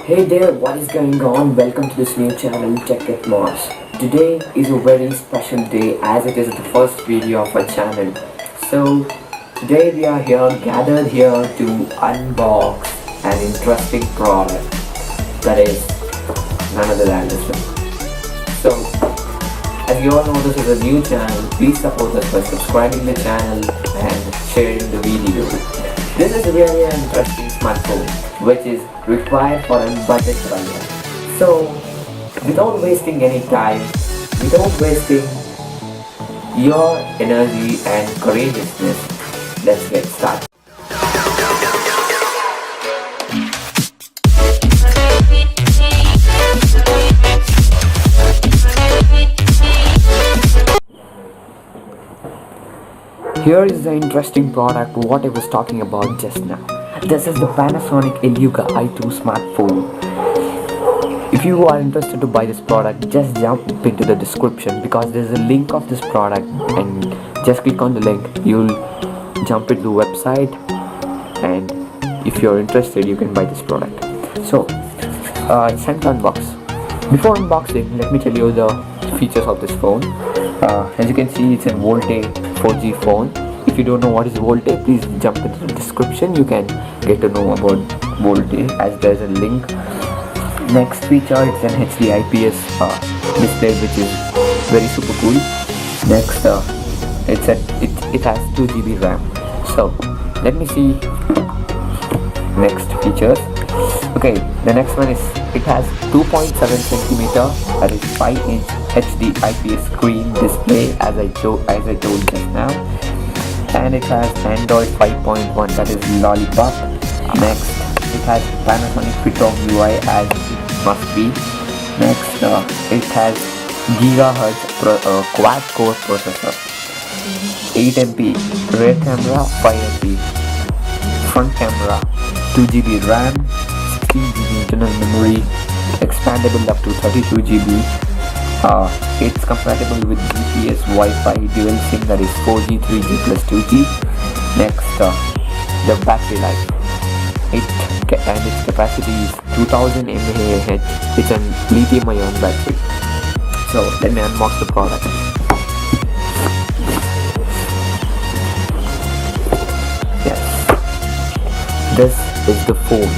Hey there, what is going on? Welcome to this new channel, Tech at Mars. Today is a very special day as it is the first video of our channel. So today we are here, gathered here to unbox an interesting product that is none other than this one. So as you all know, this is a new channel. Please support us by subscribing the channel and sharing the video. This is really an interesting smartphone which is required for a budget buyer. So without wasting any time, without wasting your energy and courageousness, let's get started. Here is the interesting product what I was talking about just now. This is the Panasonic Eluga i2 smartphone. If you are interested to buy this product, just jump into the description because there is a link of this product and just click on the link. You'll jump into the website and if you're interested you can buy this product. So it's time to unbox. Before unboxing, let me tell you the features of this phone. As you can see, it's a Volte 4G phone. If you don't know what is Volte, please jump into the description. You can get to know about Volte as there's a link. Next feature, it's an HD IPS display which is very super cool. Next, it has 2 GB RAM. So let me see next features. Okay, the next one is it has 2.7 cm, that is 5-inch HD IPS screen display as I told just now, and it has Android 5.1, that is Lollipop. Next, it has Panasonic FitOn UI as it must be. Next, it has GHz quad core processor, 8MP rear camera, 5MP front camera, 2 GB RAM, 16 GB internal memory, expandable up to 32 GB. It's compatible with GPS, Wi-Fi, dual SIM, that is 4G, 3G plus 2G. Next, the battery life. And its capacity is 2000 mAh. It's a lithium-ion battery. So let me unbox the product. Yes, this is the phone.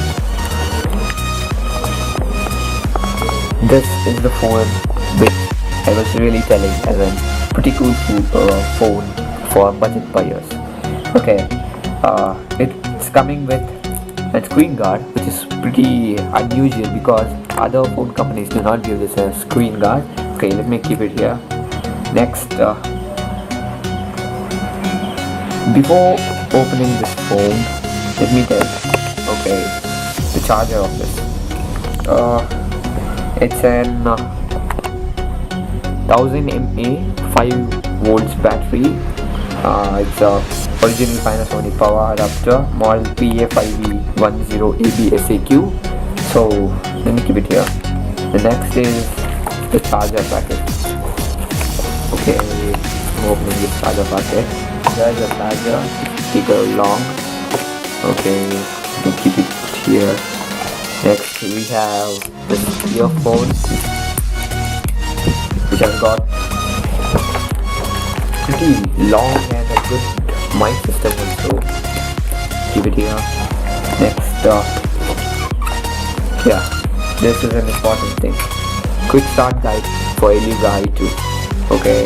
This is the phone which I was really telling as a pretty cool phone for budget buyers. Okay, it's coming with a screen guard which is pretty unusual because other phone companies do not give this a screen guard. Okay, let me keep it here. Next, before opening this phone, let me tell, okay, the charger of this. It's an 1000 mAh 5 volts battery. It's a original Panasonic power adapter, model PA5V10AB SAQ. So let me keep it here. The next is the charger packet. Okay, I'm opening this charger packet. There's a charger, take it along. Okay, you can keep it here. Next we have this earphones which has got pretty long and a good mic system also. Keep it here. Next, yeah, this is an important thing. Quick start guide for Eluga i2. Okay,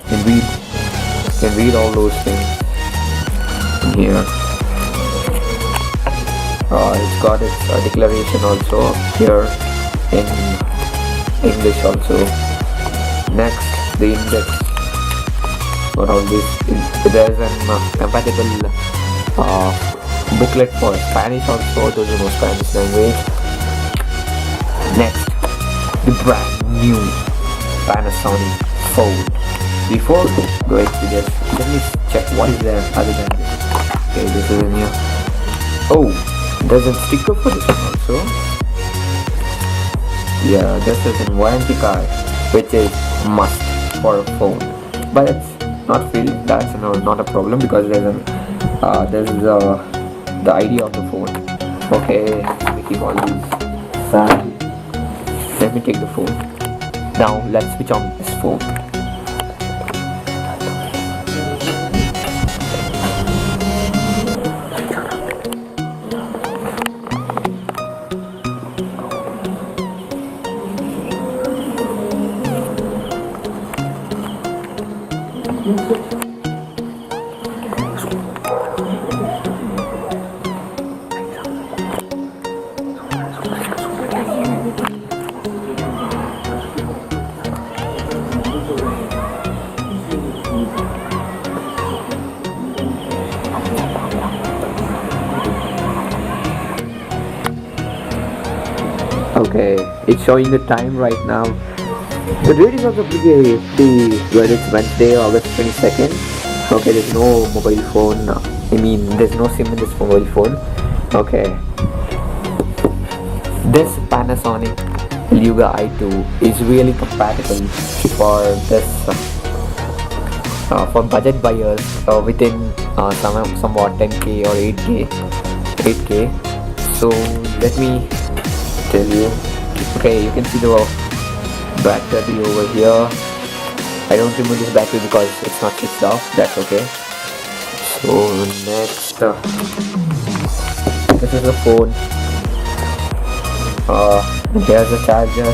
you can read all those things in here. It's got its declaration also here in English also. Next, the index around this. There's an compatible booklet for Spanish also, those who know Spanish language. Next, the brand new Panasonic phone. Before going to this, let me check what is there other than this. Okay, this is in here. Oh, there's a sticker for this one also. Yeah, this is a warranty card which is must for a phone, but it's not filled. That's not a problem because there's the ID of the phone. Okay, we keep all these aside. Let me take the phone. Now let's switch on this phone. Okay, it's showing the time right now. The rating of the when it's Wednesday, August 22nd. Okay, there's no mobile phone. I mean, there's no SIM in this mobile phone. Okay. This Panasonic Eluga i2 is really compatible for this for budget buyers within somewhat 10k or 8k. So let me tell you. Okay, you can see the battery over here. I don't remove this battery because it's not switched off. That's okay. So next, this is the phone. Here's the charger.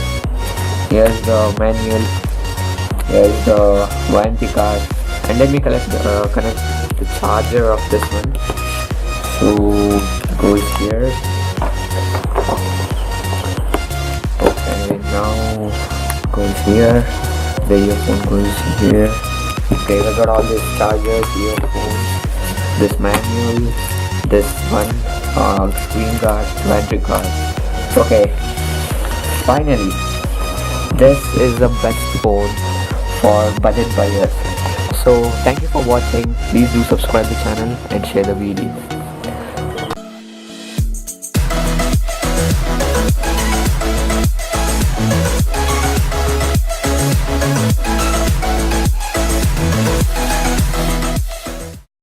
Here's the manual. Here's the warranty card. And let me connect the charger of this one. So it goes here. Okay, now goes here. The earphone goes here. Okay, we got all these chargers, earphones, this manual, this one, screen guard, battery card. Okay, finally, this is the best phone for budget buyers. So thank you for watching. Please do subscribe the channel and share the video.